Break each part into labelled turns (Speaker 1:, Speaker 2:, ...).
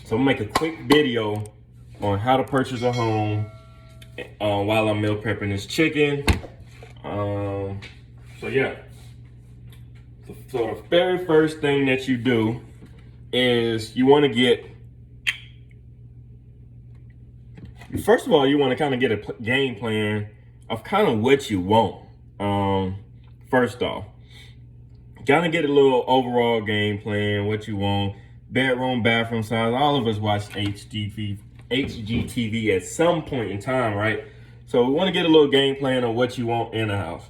Speaker 1: So I'm gonna make a quick video on how to purchase a home while I'm meal prepping this chicken. So yeah. So the very first thing that you do is you want to get, first of all, you want to kind of get a game plan of kind of what you want. First off, kind of get a little overall game plan, what you want, bedroom, bathroom size. All of us watch HGTV at some point in time, right? So we want to get a little game plan of what you want in a house.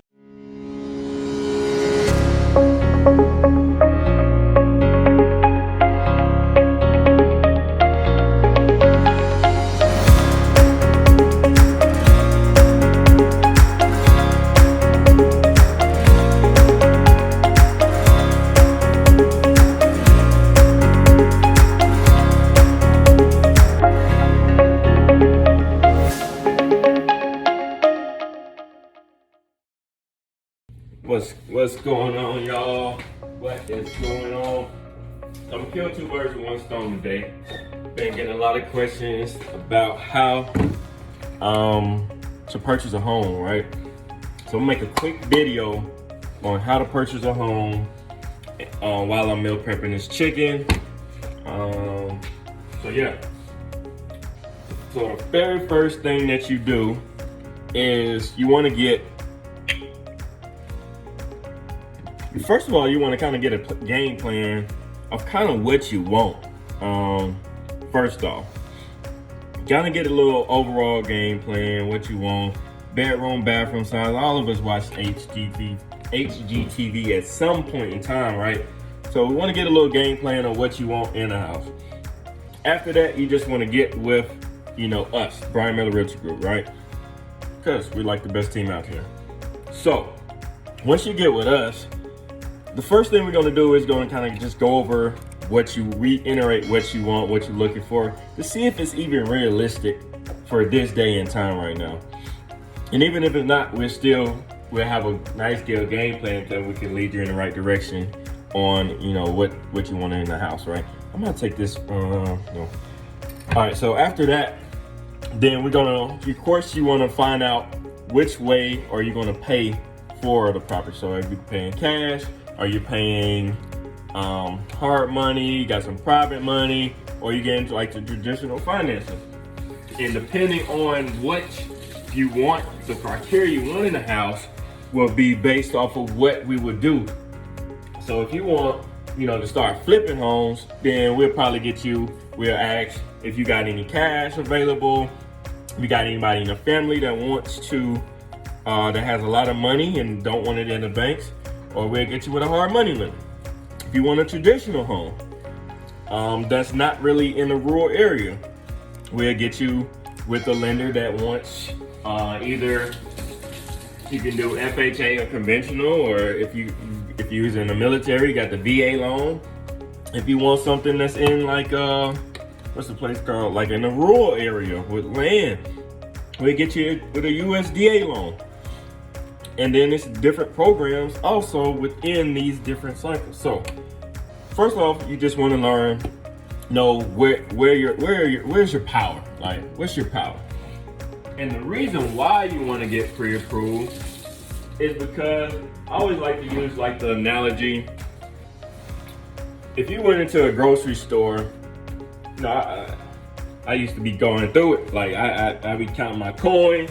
Speaker 1: What's going on, y'all? What is going on? I'm gonna kill two birds with one stone today. Been getting a lot of questions about how to purchase a home, right? So I'm gonna make a quick video on how to purchase a home while I'm meal prepping this chicken. So yeah. So the very first thing that you do is you want to get, first of all, you want to kind of get a game plan of kind of what you want. First off, gotta get a little overall game plan, what you want, bedroom, bathroom size. All of us watch HGTV at some point in time, right? So we want to get a little game plan of what you want in a house. After that, you just want to get with, us, Bryant Realty Group, right? Because we like the best team out here. So once you get with us, the first thing we're going to do is going to kind of just go over what you reiterate, what you want, what you're looking for, to see if it's even realistic for this day and time right now. And even if it's not, we'll have a nice game plan that we can lead you in the right direction on, what you want in the house, right? I'm going to take this, no. All right, so after that, then of course, you want to find out which way are you going to pay for the property. So if you're paying cash, are you paying hard money, you got some private money, or you get into like the traditional financing? And depending on what you want, the criteria you want in the house will be based off of what we would do. So if you want, to start flipping homes, then we'll ask if you got any cash available, if you got anybody in the family that wants to, that has a lot of money and don't want it in the banks, or we'll get you with a hard money limit. If you want a traditional home that's not really in a rural area, we'll get you with a lender that wants either you can do FHA or conventional, or if you're in the military, you got the VA loan. If you want something that's in like what's the place called, like in a rural area with land, we'll get you with a USDA loan. And then it's different programs also within these different cycles. So first off, you just want to know where's your power? Like, what's your power? And the reason why you want to get pre-approved is because I always like to use like the analogy. If you went into a grocery store, I used to be going through it. Like I be counting my coins,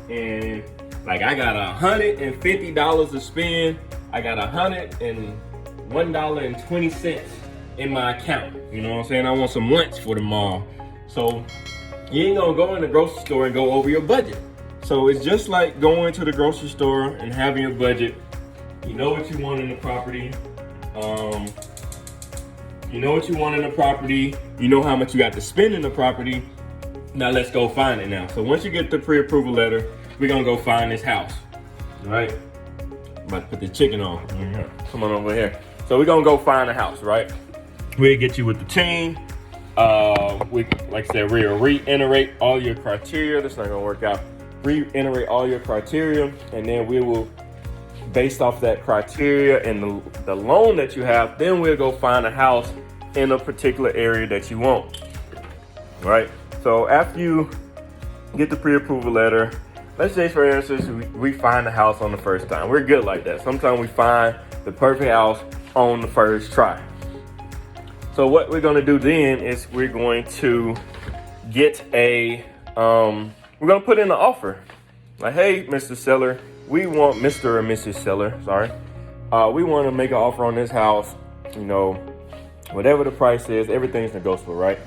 Speaker 1: and like I got $150 to spend. I got $101.20 in my account. You know what I'm saying? I want some lunch for tomorrow. So you ain't gonna go in the grocery store and go over your budget. So it's just like going to the grocery store and having a budget. You know what you want in the property. You know what you want in the property. You know how much you got to spend in the property. Now let's go find it now. So once you get the pre-approval letter, we're gonna go find this house, right? I'm about to put the chicken on. Come on over here. So we're gonna go find a house, right? We'll get you with the team. Like I said, we'll reiterate all your criteria. That's not gonna work out. Reiterate all your criteria, and then we will, based off that criteria and the loan that you have, then we'll go find a house in a particular area that you want. right? So after you get the pre-approval letter, let's say for instance, we find the house on the first time. We're good like that. Sometimes we find the perfect house on the first try. So what we're gonna do then is we're going to get we're gonna put in an offer. Like, hey, Mr. Seller, we want Mr. or Mrs. Seller, sorry. We want to make an offer on this house. You know, whatever the price is, everything's negotiable, right?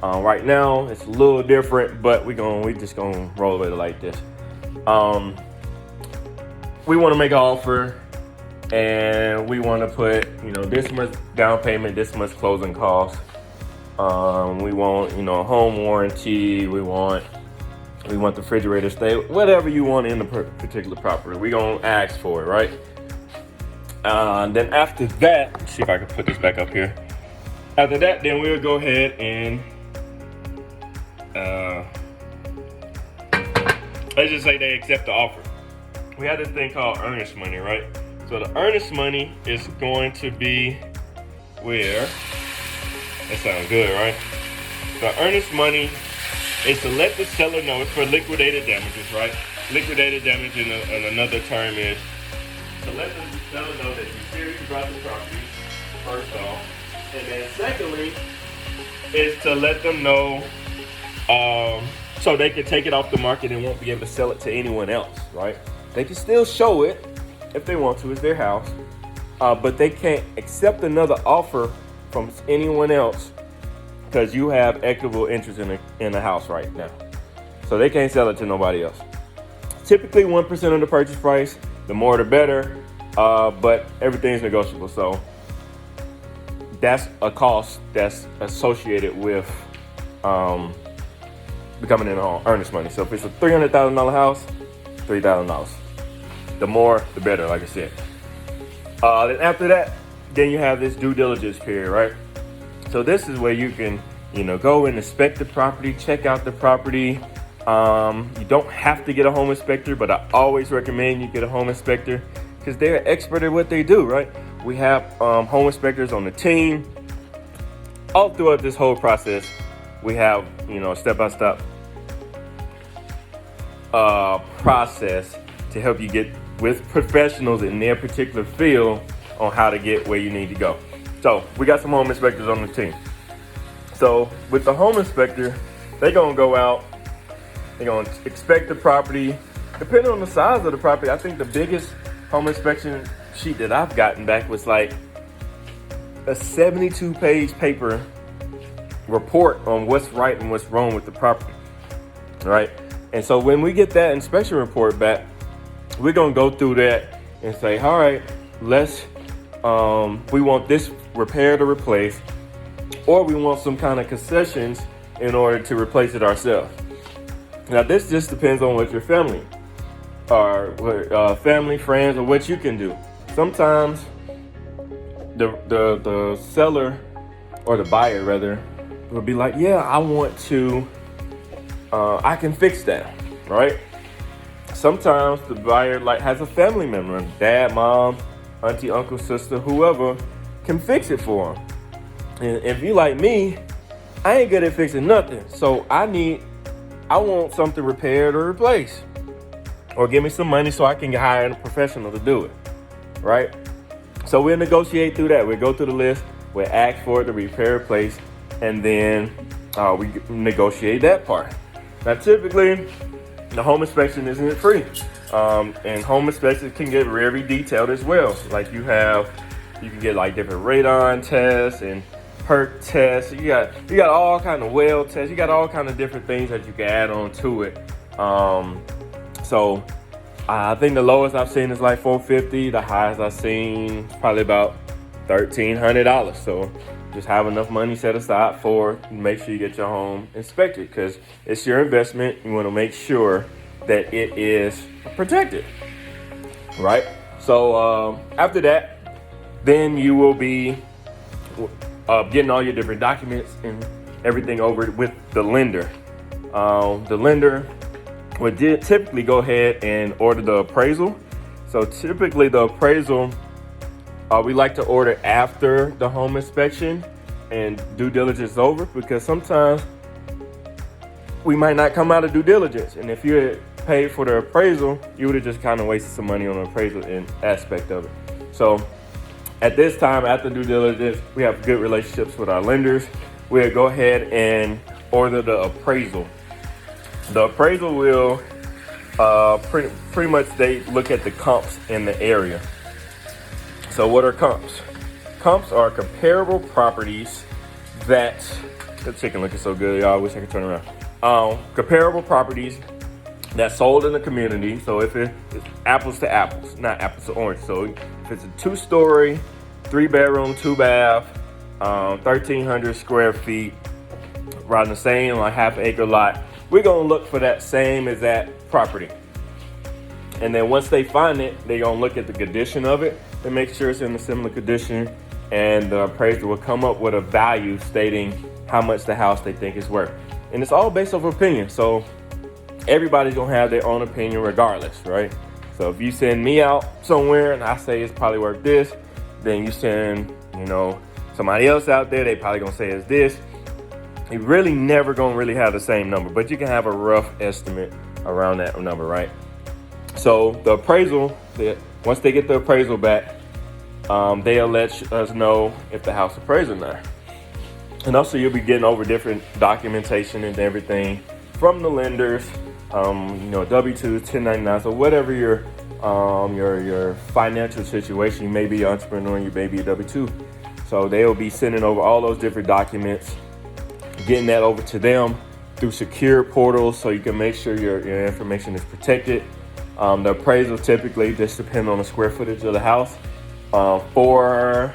Speaker 1: Right now, it's a little different, but we just gonna roll with it like this. We want to make an offer, and we want to put, you know, this much down payment, this much closing costs. We want, you know, a home warranty. We want the refrigerator stay, whatever you want in the particular property. We're gonna ask for it, right? Then after that, let's see if I can put this back up here. After that, then we'll go ahead and let's just say they accept the offer. We have this thing called earnest money, right? So the earnest money is going to be where, that sounds good, right? The earnest money is to let the seller know it's for liquidated damages, right? Liquidated damage in another term is to let the seller know that you're serious about the property, first off. And then secondly, is to let them know so they can take it off the market and won't be able to sell it to anyone else, right? They can still show it if they want to, it's their house, but they can't accept another offer from anyone else because you have equitable interest in the house right now. So they can't sell it to nobody else. Typically 1% of the purchase price, the more the better, but everything's negotiable. So that's a cost that's associated with becoming an earnest money. So if it's a $300,000 house, $3,000. The more, the better, like I said. Then after that, then you have this due diligence period, right? So this is where you can, you know, go and inspect the property, check out the property. You don't have to get a home inspector, but I always recommend you get a home inspector because they're an expert at what they do, right? We have home inspectors on the team. All throughout this whole process, we have, you know, step-by-step process to help you get with professionals in their particular field on how to get where you need to go. So we got some home inspectors on the team. So with the home inspector, they're gonna go out, they're gonna inspect the property. Depending on the size of the property, I think the biggest home inspection sheet that I've gotten back was like a 72-page paper report on what's right and what's wrong with the property, right? And so when we get that inspection report back, we're gonna go through that and say, all right, we want this repaired or replaced, or we want some kind of concessions in order to replace it ourselves. Now this just depends on what your family or family, friends, or what you can do. Sometimes the seller or the buyer rather will be like, yeah, I want to, I can fix that, right? Sometimes the buyer has a family member, dad, mom, auntie, uncle, sister, whoever can fix it for them. And if you like me, I ain't good at fixing nothing. So I want something repaired or replaced, or give me some money so I can hire a professional to do it, right? So we'll negotiate through that. We'll go through the list, we'll ask for it to repair, replace, and then we negotiate that part. Now typically, the home inspection isn't free, and home inspections can get very detailed as well. Like you can get like different radon tests and perk tests. You got all kind of well tests. You got all kind of different things that you can add on to it. So I think the lowest I've seen is like $450. The highest I've seen is probably about $1,300. So just have enough money set aside for make sure you get your home inspected because it's your investment. You want to make sure that it is protected, right? So after that, then you will be getting all your different documents and everything over with the lender. The lender would typically go ahead and order the appraisal. So typically the appraisal, we like to order after the home inspection and due diligence is over because sometimes we might not come out of due diligence. And if you had paid for the appraisal, you would have just kind of wasted some money on the appraisal aspect of it. So at this time, after due diligence, we have good relationships with our lenders. We'll go ahead and order the appraisal. The appraisal will pretty much, they look at the comps in the area. So what are comps? Comps are comparable properties that, the chicken looking so good, y'all. I wish I could turn around. Comparable properties that sold in the community. So if it's apples to apples, not apples to orange. So if it's a 2-story, 3-bedroom, 2-bath, 1,300 square feet, around the same like half-acre lot, we're gonna look for that same exact property. And then once they find it, they're gonna look at the condition of it and make sure it's in a similar condition. And the appraiser will come up with a value stating how much the house they think is worth. And it's all based off opinion. So everybody's gonna have their own opinion regardless, right? So if you send me out somewhere and I say it's probably worth this, then you send, somebody else out there, they probably gonna say it's this. You really never gonna really have the same number, but you can have a rough estimate around that number, right? So the appraisal, once they get the appraisal back, they'll let us know if the house appraised or not. And also you'll be getting over different documentation and everything from the lenders, W-2, 1099, so whatever your financial situation, you may be an entrepreneur, you may be a W-2. So they'll be sending over all those different documents, getting that over to them through secure portals so you can make sure your information is protected. The appraisal typically just depends on the square footage of the house. 400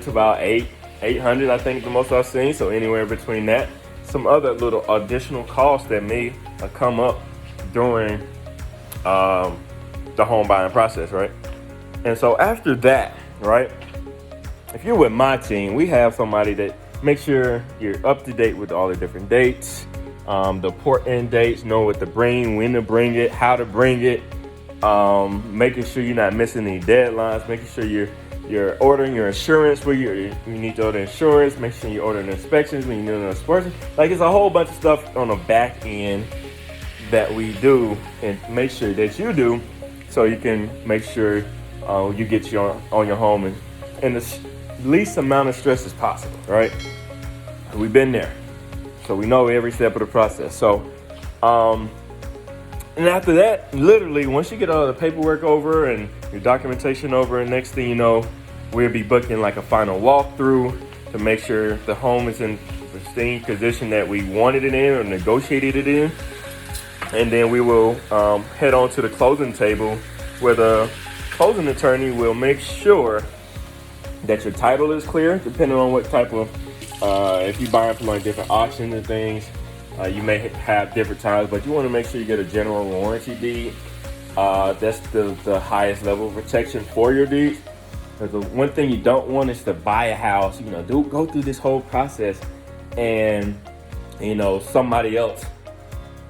Speaker 1: to about 800, I think the most I've seen. So anywhere between that. Some other little additional costs that may come up during the home buying process, right? And so after that, right, if you're with my team, we have somebody that makes sure you're up to date with all the different dates, the port end dates, know what to bring, when to bring it, how to bring it, making sure you're not missing any deadlines, making sure you're ordering your insurance where you need to order insurance, make sure you order inspections when you need an inspection. Like, it's a whole bunch of stuff on the back end that we do and make sure that you do so you can make sure you get on your home in the least amount of stress as possible, right? We've been there. So we know every step of the process. So, and after that, literally, once you get all the paperwork over and your documentation over, and next thing you know, we'll be booking like a final walkthrough to make sure the home is in pristine condition that we wanted it in or negotiated it in. And then we will head on to the closing table where the closing attorney will make sure that your title is clear, depending on what type of, if you're buying from like different auctions and things, you may have different times, but you want to make sure you get a general warranty deed. That's the highest level of protection for your deed. Because the one thing you don't want is to buy a house, go through this whole process and, somebody else,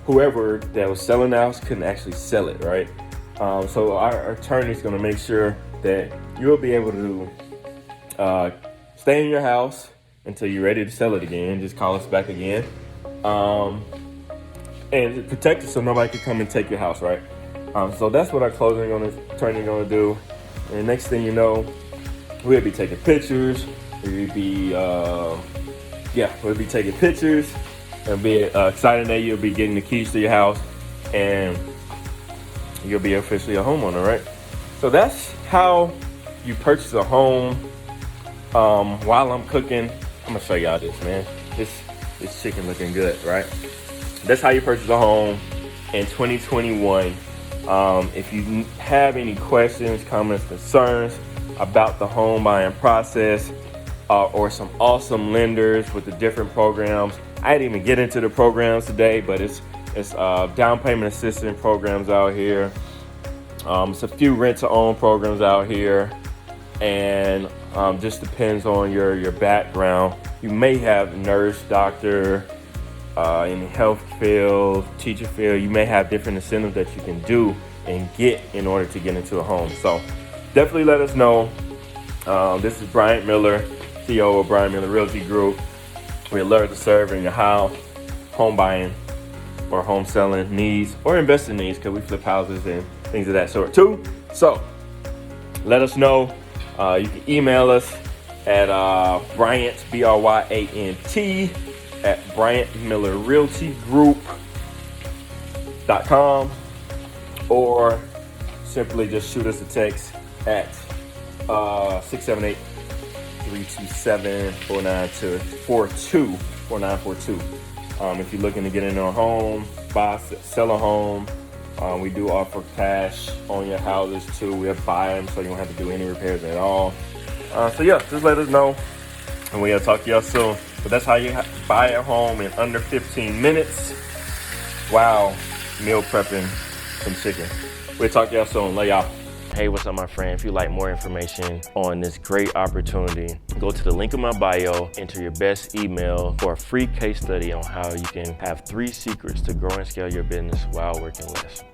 Speaker 1: whoever that was selling the house couldn't actually sell it, right? So our attorney is going to make sure that you'll be able to stay in your house until you're ready to sell it again. Just call us back again. And protect it so nobody can come and take your house, right? So that's what our closing attorney is going to do. And next thing you know, we'll be taking pictures. We'll be taking pictures. It'll be exciting that you'll be getting the keys to your house and you'll be officially a homeowner, right? So that's how you purchase a home. While I'm cooking, I'm gonna show y'all this, man. This chicken looking good, right? That's how you purchase a home in 2021. If you have any questions, comments, concerns about the home buying process, or some awesome lenders with the different programs, I didn't even get into the programs today, but it's down payment assistance programs out here. It's a few rent-to-own programs out here, and just depends on your background. You may have nurse, doctor, in the health field, teacher field. You may have different incentives that you can do and get in order to get into a home. So definitely let us know. This is Bryant Miller, CEO of Bryant Miller Realty Group. We'd love to serve in your house. home buying or home selling needs or investing needs, because we flip houses and things of that sort too. So let us know. You can email us at Bryant, BRYANT, at BryantMillerRealtyGroup.com, or simply just shoot us a text at 678-327-4942. If you're looking to get into a home, buy, sell a home, we do offer cash on your houses too. We'll buy them so you don't have to do any repairs at all. So yeah, just let us know, and we'll talk to y'all soon. But that's how you buy a home in under 15 minutes. Wow, meal prepping some chicken. We'll talk to y'all soon. Love y'all. Hey, what's up, my friend? If you'd like more information on this great opportunity, go to the link in my bio, enter your best email for a free case study on how you can have 3 secrets to grow and scale your business while working less.